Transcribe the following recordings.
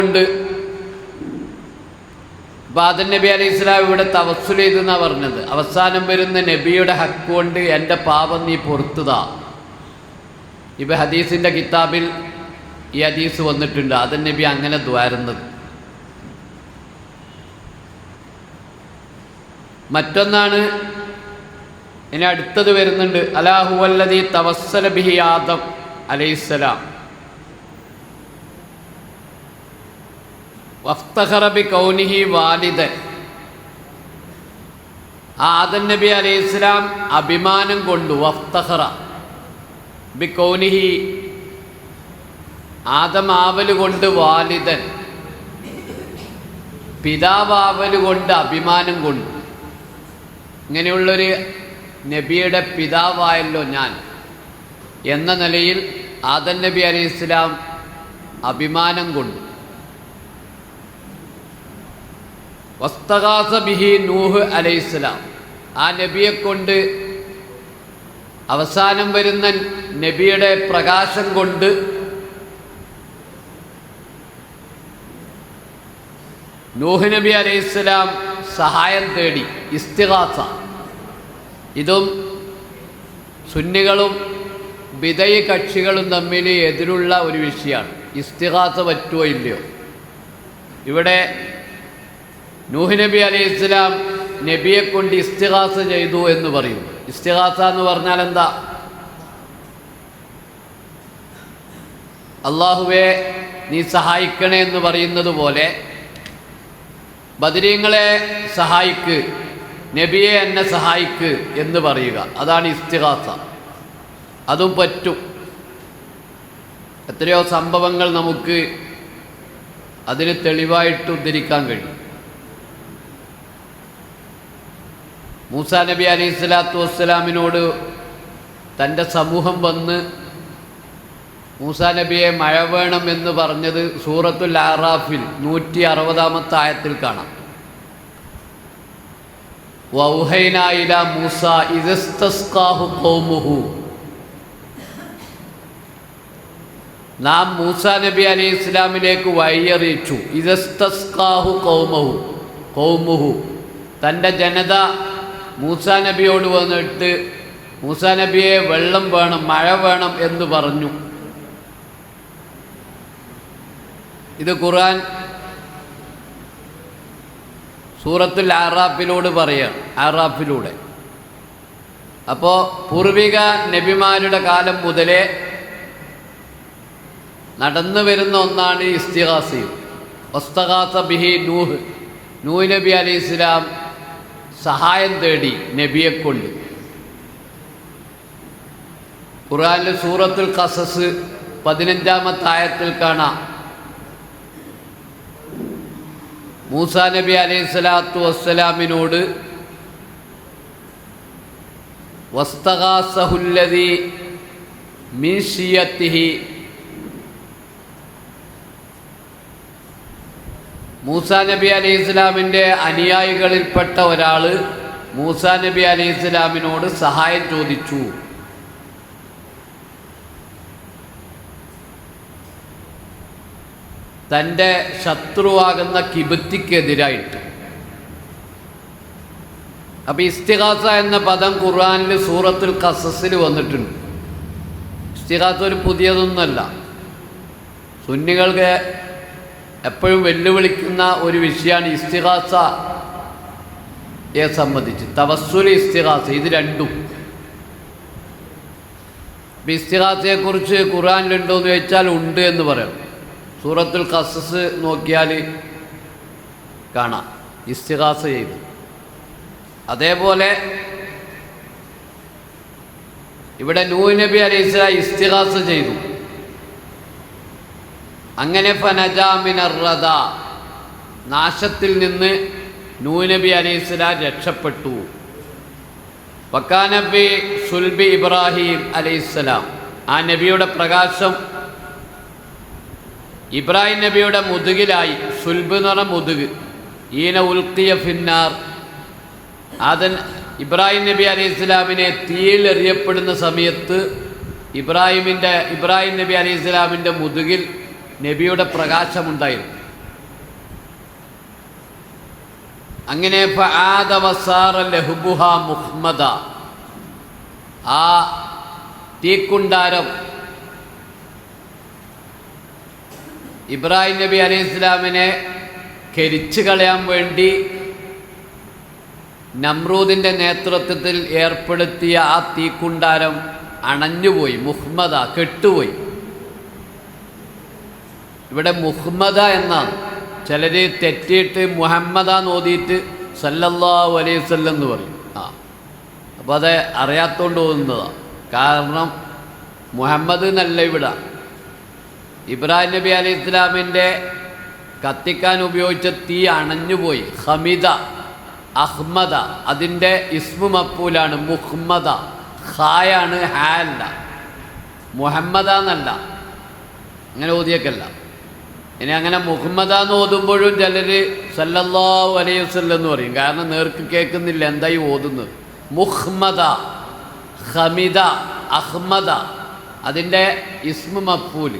ഉണ്ട്. ആദം നബി അലൈഹി സ്വലാം ഇവിടെ തവസ്സുൽ ചെയ്തെന്നാണ് പറഞ്ഞത്. അവസാനം വരുന്ന നബിയുടെ ഹക്ക് കൊണ്ട് എൻ്റെ പാപം നീ പൊറുത്തുതാ. ഇപ്പം ഹദീസിൻ്റെ കിതാബിൽ ഈ ഹദീസ് വന്നിട്ടുണ്ട്. ആദം നബി അങ്ങനെ ദ്വാരുന്നത്. മറ്റൊന്നാണ് ഇനി അടുത്തത് വരുന്നുണ്ട്. അലാഹുവല്ലദീ തവസ്സല ബിഹി ആദം അലൈഹിസ്സലാം വഫ്തഖറ ബികൗനിഹി വാലിദൻ. ആദം നബി അലൈഹിസ്സലാം അഭിമാനം കൊണ്ടു. വഫ്തഖറ ബികൗനിഹി ആദം ആവല് കൊണ്ട്, വാലിദൻ പിതാവാവല് കൊണ്ട് അഭിമാനം കൊണ്ടു. ഇങ്ങനെയുള്ളൊരു നബിയുടെ പിതാവായല്ലോ ഞാൻ എന്ന നിലയിൽ ആദം നബി അലൈഹിസ്സലാം അഭിമാനം കൊണ്ടു. വസ്തഗാസ ബിഹി നൂഹ് അലൈഹിസ്സലാം. ആ നബിയെ കൊണ്ട്, അവസാനം വരുന്ന നബിയുടെ പ്രകാശം കൊണ്ട് നൂഹ് നബി അലൈഹിസ്സലാം സഹായം തേടി. ഇസ്തിഗാസ. ഇതും സുന്നികളും ബിദഈ കക്ഷികളും തമ്മിൽ എതിരുള്ള ഒരു വിഷയമാണ്. ഇസ്തിഗാസ പറ്റുമോ ഇല്ലയോ? ഇവിടെ നൂഹ് നബി അലൈഹിസ്സലാം നബിയെ കൊണ്ട് ഇസ്തിഗാസ ചെയ്തു എന്ന് പറയുന്നു. ഇസ്തിഗാസ എന്ന് പറഞ്ഞാൽ എന്താ? അല്ലാഹുവേ നീ സഹായിക്കണേ എന്ന് പറയുന്നത് പോലെ ബദരീങ്ങളെ സഹായിക്ക്, നബിയെ എന്നെ സഹായിക്ക് എന്ന് പറയുക. അതാണ് ഇസ്തിഗാസ. അതും പറ്റും. എത്രയോ സംഭവങ്ങൾ നമുക്ക് അതിന് തെളിവായിട്ട് ഉദ്ധരിക്കാൻ കഴിയും. മൂസാ നബി അലൈഹി സ്വലാത്തു വസ്സലാമിനോട് തൻ്റെ സമൂഹം വന്ന് മൂസാ നബിയെ മഴ വേണം എന്ന് പറഞ്ഞത് സൂറത്തുൽ അറാഫിൽ 160-ാമത്തെ ആയത്തിൽ കാണാം. വൗഹൈനാ ഇലാ മൂസാ ഇദസ്തസ്ഖാഹു ഖൗമുഹു. നാം മൂസാ നബി അലൈഹി ഇസ്ലാമിലേക്ക് വഴിയറിയിച്ചു. ഇദസ്തസ്ഖാഹു ഖൗമുഹു. തൻ്റെ ജനത മൂസാ നബിയോട് വന്നിട്ട് മൂസാ നബിയെ വെള്ളം വേണം, മഴ വേണം എന്ന് പറഞ്ഞു. ഇത് ഖുർആൻ സൂറത്തുൽ അറാഫിലൂടെ പറയുകയാണ്. അറാഫിലൂടെ. അപ്പോൾ പൂർവിക നബിമാരുടെ കാലം മുതലേ നടന്നു വരുന്ന ഒന്നാണ് ഇസ്തിഗാസയും. വസ്തഗാസ ബിഹി നൂഹ്. നൂഹ് നബി അലൈഹി സ്വലാം സഹായം തേടി നബിയെ കൊണ്ട്. ഖുർആനിൽ സൂറത്തുൽ ഖസസ് 15-ാമത്തെ ആയത്തിൽ കാണാം. മൂസാ നബി അലൈഹി സ്വലാത്തു വസ്സലാമിനോട് വസ്തഗാസഹുല്ലദീ മിൻ ശിയത്തിഹി. മൂസാ നബി അലൈഹി ഇസ്ലാമിൻ്റെ അനുയായികളിൽപ്പെട്ട ഒരാൾ മൂസാ നബി അലൈഹി ഇസ്ലാമിനോട് സഹായം ചോദിച്ചു. തൻ്റെ ശത്രുവാകുന്ന കിബത്തിക്കെതിരായിട്ട്. അപ്പോൾ ഇസ്തിഗാസ എന്ന പദം ഖുർആനിൽ സൂറത്തുൽ ഖസസിൽ വന്നിട്ടുണ്ട്. ഇസ്തിഗാസ ഒരു പുതിയതൊന്നുമല്ല. സുന്നികൾക്ക് എപ്പോഴും വെല്ലുവിളിക്കുന്ന ഒരു വിഷയമാണ് ഇസ്തിഗാസയെ സംബന്ധിച്ച്. തവസ്സുൽ, ഇസ്തിഗാസ, ഇത് രണ്ടും. ഇസ്തിഗാസയെക്കുറിച്ച് ഖുർആനിലുണ്ടോ എന്ന് ചോദിച്ചാൽ ഉണ്ട് എന്ന് പറയാം. സൂറത്തുൽ ഖസസ് നോക്കിയാൽ കാണാം ഇസ്തിഗാസ ചെയ്തു. അതേപോലെ ഇവിടെ നൂഹ് നബി അലൈഹിസ്സലാം ഇസ്തിഗാസ ചെയ്തു. അങ്ങനെ ഫനജാ മിനർ റദാ, നാശത്തിൽ നിന്ന് നൂഹ് നബി അലൈഹിസ്സലാം രക്ഷപ്പെട്ടു. വക്കാന ബി സുൽബി ഇബ്രാഹിം അലൈഹിസ്സലാം. ആ നബിയുടെ പ്രകാശം ഇബ്രാഹിം നബിയുടെ മുതുകിലായി. സുൽബ് എന്ന് പറഞ്ഞ മുതുക്. ഈന ഉൽക്കിയ ഫിന്നാർ. ഇബ്രാഹിം നബി അലൈഹി ഇസ്ലാമിനെ തീയിൽ എറിയപ്പെടുന്ന സമയത്ത് ഇബ്രാഹിം നബി അലൈഹി ഇസ്ലാമിൻ്റെ മുതുകിൽ നബിയുടെ പ്രകാശമുണ്ടായിരുന്നു. അങ്ങനെ ഫആദ വസാറ ലഹുബുഹ മുഹമ്മദ, ആ തീക്കുണ്ടാരം ഇബ്രാഹിം നബി അലൈഹി ഇസ്ലാമിനെ കരിച്ചു കളയാൻ വേണ്ടി നമ്രൂദിൻ്റെ നേതൃത്വത്തിൽ ഏർപ്പെടുത്തിയ ആ തീക്കുണ്ടാരം അണഞ്ഞുപോയി. മുഹമ്മദ, കെട്ടുപോയി. ഇവിടെ മുഹമ്മദ എന്നാണ്. ചിലർ തെറ്റിയിട്ട് മുഹമ്മദ നോദിയിട്ട് സല്ലല്ലാഹു അലൈഹി വസല്ലം എന്ന് പറയും. അപ്പോൾ അത് അറിയാത്തോണ്ട് തോന്നുന്നതാണ്. കാരണം മുഹമ്മദ് എന്നല്ല ഇവിടെ. ഇബ്രാഹിം നബി അലൈഹി ഇസ്ലാമിൻ്റെ കത്തിക്കാൻ ഉപയോഗിച്ച തീ അണഞ്ഞുപോയി. ഹമിദ, അഹ്മദ, അതിൻ്റെ ഇസ്മു മഫൂലാണ് മുഹമ്മദ. ഹായാണ്, ഹാ അല്ല, മുഹമ്മദ എന്നല്ല. അങ്ങനെ ഓതിയേക്കല്ല. ഇനി അങ്ങനെ മുഹമ്മദ എന്ന് ഓതുമ്പോഴും ചിലർ സല്ലല്ലാഹു അലൈഹി വസല്ലം എന്ന് പറയും. കാരണം നേർക്ക് കേൾക്കുന്നില്ല എന്തായി ഓതുന്നത്. മുഹമ്മദ, ഹമിദ, അഹ്മദ, അതിൻ്റെ ഇസ്മു മഫൂൽ.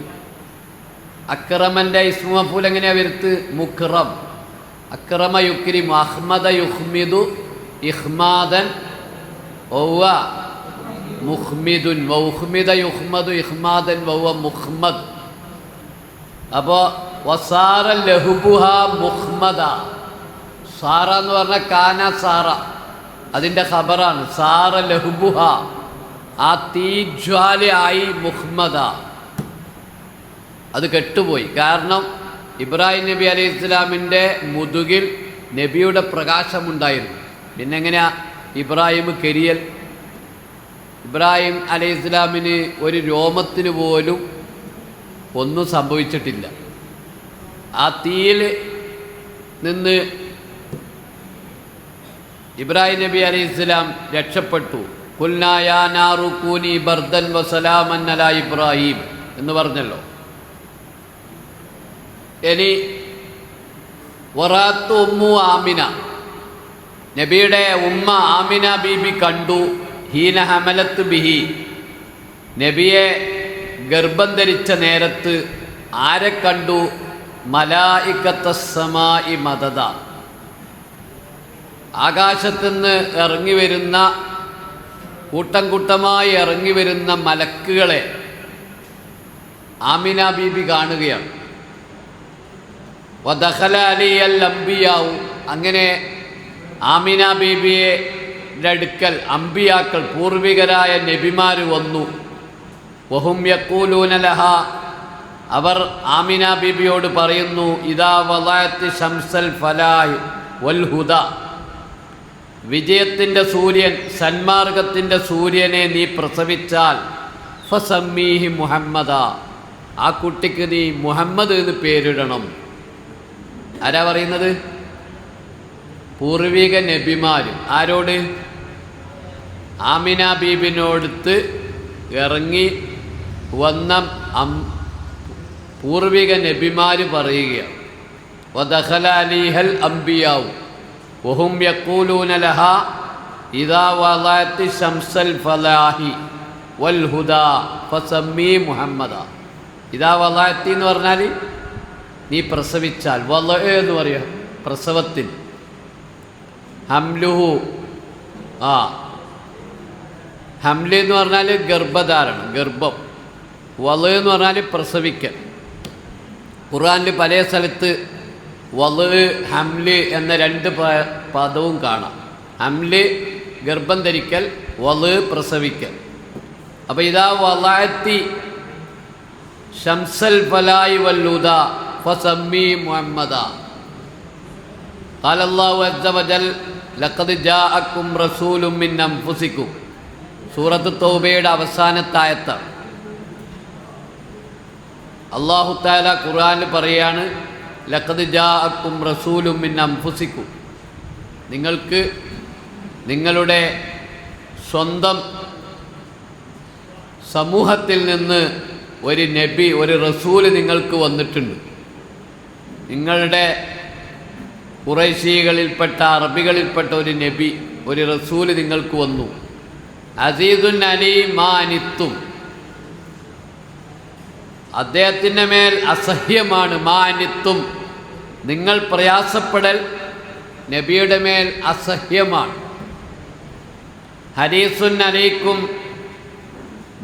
അക്രമൻ്റെ ഇസ്മു മഫൂൽ എങ്ങനെയാണ് വരുത്ത്? മുക്രം. അക്രമ യുക്രിമു, അഹ്മദ യുഹ്മിദു ഇഹ്മാദൻ വൗവ മുഹ്മിദുൻ, വൗഹ്മിദ യുഹ്മദു ഇഹ്മാദൻ വൗവ മുഹ്മദ്. അപ്പോൾ വസാറ ലഹുബുഹ മുഹമ്മദ. സാറ എന്ന് പറഞ്ഞാൽ കാന സാറ, അതിൻ്റെ ഖബറാണ്. സാറ ലഹുബുഹ, ആ തീജ്വാലയായി മുഹമ്മദ. അത് കെട്ടുപോയി. കാരണം ഇബ്രാഹിം നബി അലൈഹി ഇസ്ലാമിൻ്റെ മുതുകിൽ നബിയുടെ പ്രകാശമുണ്ടായിരുന്നു. പിന്നെ എങ്ങനെയാ ഇബ്രാഹിം കരിയൽ? ഇബ്രാഹിം അലൈഹി ഇസ്ലാമിന് ഒരു രോമത്തിന് പോലും ഒന്നും സംഭവിച്ചിട്ടില്ല. ആ തീയിൽ നിന്ന് ഇബ്രാഹിം നബി അലൈഹി ഇസ്ലാം രക്ഷപ്പെട്ടു. ഖുൽനാ യാ നാറു കൂനി ബർദൻ വസലാമൻ അലാ ഇബ്രാഹിം എന്ന് പറഞ്ഞല്ലോ. ഇനി വറാത്തു ഉമ്മു ആമിന, നബിയുടെ ഉമ്മ ആമിന ബീബി കണ്ടു. ഹീന ഹമലത്ത് ബിഹി, നബിയെ ഗർഭം ധരിച്ച നേരത്ത് ആരെ കണ്ടു? മലായികത്തസ്സമായി മദദ, ആകാശത്തുനിന്ന് ഇറങ്ങി വരുന്ന കൂട്ടം കൂട്ടമായി ഇറങ്ങി വരുന്ന മലക്കുകളെ ആമിന ബീബി കാണുകയാണ്. വദഖല അലിയൽ അംബിയാവും, അങ്ങനെ ആമിന ബീബിയുടെ അടുക്കൽ അംബിയാക്കൾ, പൂർവികരായ നബിമാർ വന്നു. വഹും യഖൂലൂന ലഹ, അവർ ആമിന ബീബിയോട് പറയുന്നു, ഇദാ വളഅത്തി ശംസൽ ഫലാഹ് വൽ ഹുദ, വിജയത്തിൻ്റെ സൂര്യൻ, സന്മാർഗത്തിൻ്റെ സൂര്യനെ നീ പ്രസവിച്ചാൽ ഫസമ്മീഹി മുഹമ്മദ, ആ കുട്ടിക്ക് നീ മുഹമ്മദ് എന്ന് പേരിടണം. ആരാ പറയുന്നത്? പൂർവിക നബിമാർ. ആരോട്? ആമിന ബീബിനോടുത്ത് ഇറങ്ങി വന്ന പൂർവിക നബിമാർ പറയുകയാണ്. വദഖല അലിഹൽ അംബിയാവും വഹും യഖൂലൂന ലഹാ ഇദാ വളഅത്തി ശംസൽ ഫലാഹി വൽ ഹുദാ ഫസമ്മി മുഹമ്മദ. ഇദാ വളഅത്തി എന്ന് പറഞ്ഞാൽ നീ പ്രസവിച്ചാൽ, വളഅ എന്ന് പറയുക പ്രസവത്തിന്, ഹംലുഹു, ഹംല് എന്ന് പറഞ്ഞാൽ ഗർഭധാരണം, ഗർഭം. വളഅ എന്ന് പറഞ്ഞാൽ പ്രസവിക്കൽ. ഖുർആനിൽ പല സ്ഥലത്ത് വളഅ, ഹംല് എന്ന രണ്ട് പദവും കാണാം. ഹംല് ഗർഭം ധരിക്കൽ, വളഅ പ്രസവിക്കൽ. അപ്പോൾ ഇതാ വളഅത്തി ശംസൽ ഫലായി വല്ലുദ ഫസമ്മി മുഹമ്മദ. ഖാല അല്ലാഹു അസ്സ വജൽ ലഖദ് ജാഅക്കും റസൂലുൻ മിൻ അൻഫുസിക്കും, സൂറത്ത് തൗബയുടെ അവസാനത്തെ ആയത്താണ്. അല്ലാഹു തആല ഖുർആനിൽ പറയാണ്, ലഖദ് ജാഅക്കും റസൂലുൻ മിൻ അൻഫുസിക്കും, നിങ്ങൾക്ക് നിങ്ങളുടെ സ്വന്തം സമൂഹത്തിൽ നിന്ന് ഒരു നബി, ഒരു റസൂല് നിങ്ങൾക്ക് വന്നിട്ടുണ്ട്. നിങ്ങളുടെ ഖുറൈശികളിൽപ്പെട്ട, അറബികളിൽപ്പെട്ട ഒരു നബി, ഒരു റസൂല് നിങ്ങൾക്ക് വന്നു. അസീസുൻ അലീം മാ അനിത്തും, അദ്ദേഹത്തിൻ്റെ മേൽ അസഹ്യമാണ്, മാ അനിത്തും, നിങ്ങൾ പ്രയാസപ്പെടൽ നബിയുടെ മേൽ അസഹ്യമാണ്. ഹരീസുൻ അലൈക്കും,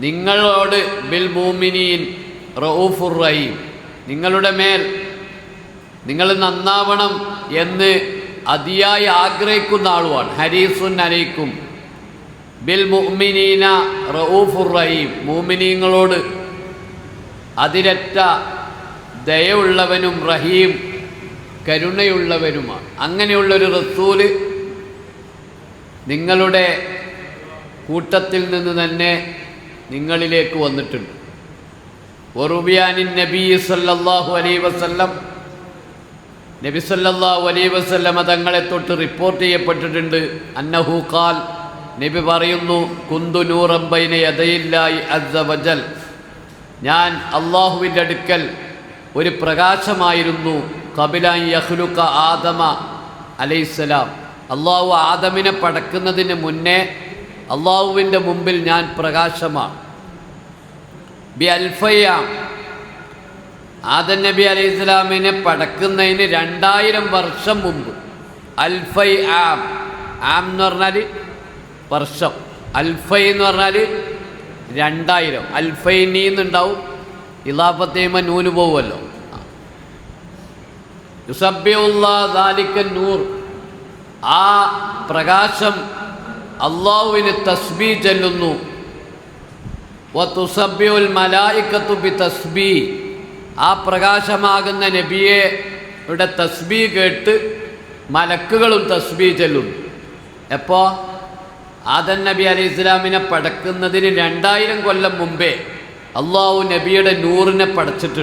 നിങ്ങളോട് ബിൽ മുഅ്മിനീൻ റഊഫുർ റഹീം, നിങ്ങളുടെ മേൽ നിങ്ങൾ നന്നാവണം എന്ന് അതിയായി ആഗ്രഹിക്കുന്ന ആളുമാണ്. ഹരീസുൻ അലൈക്കും ബിൽ മുഅ്മിനീന റഊഫുർ റഹീം, മുഅ്മിനീങ്ങളോട് അതിരറ്റ ദയയുള്ളവനും റഹീം കരുണയുള്ളവനുമാണ്. അങ്ങനെയുള്ളൊരു റസൂല് നിങ്ങളുടെ കൂട്ടത്തിൽ നിന്ന് തന്നെ നിങ്ങളിലേക്ക് വന്നിട്ടുണ്ട്. വറുബിയാനിൻ നബി സല്ലല്ലാഹു അലൈഹി വസല്ലം, നബി സല്ലല്ലാഹു അലൈഹി വസല്ലം തങ്ങളെ തൊട്ട് റിപ്പോർട്ട് ചെയ്യപ്പെട്ടിട്ടുണ്ട്. അന്നഹു ഖാൽ, നബി പറയുന്നു, കുന്തു നൂറൻ ബൈന യദയില്ലാഹി അസ്സ വജൽ, ഞാൻ അള്ളാഹുവിൻ്റെ അടുക്കൽ ഒരു പ്രകാശമായിരുന്നു. ഖബിലൻ യഖ്ലുഖ ആദമ അലൈഹിസ്സലാം, അള്ളാഹു ആദമിനെ പടക്കുന്നതിന് മുന്നേ അള്ളാഹുവിൻ്റെ മുമ്പിൽ ഞാൻ പ്രകാശമാണ്. ബി അൽഫയ്യാം, ആദം നബി അലൈഹി സ്വലാമിനെ പടക്കുന്നതിന് 2000 വർഷം മുമ്പ്. അൽഫൈ ആം, ആം എന്ന് പറഞ്ഞാൽ വർഷം, അൽഫൈ എന്ന് പറഞ്ഞാൽ 2000. അൽഫൈനി എന്നുണ്ടാവും, ഇളാഫത്തേമ നൂന് പോവുമല്ലോ. യുസബ്ബിഹുല്ലാഹ് ദാലിക നൂർ, ആ പ്രകാശം അള്ളാഹുവിന് തസ്ബീഹ് ചൊല്ലുന്നു. വതുസബ്ബിഹുൽ മലായികത്തു ബിതസ്ബീഹ്, ആ പ്രകാശമാകുന്ന നബിയുടെ തസ്ബീഹ് കേട്ട് മലക്കുകളും തസ്ബീഹ് ചൊല്ലുന്നു. എപ്പോൾ? ആദം നബി അലൈഹി ഇസ്ലാമിനെ പടക്കുന്നതിന് 2000 കൊല്ലം മുമ്പേ അള്ളാഹു നബിയുടെ നൂറിനെ പടച്ചിട്ടുണ്ട്.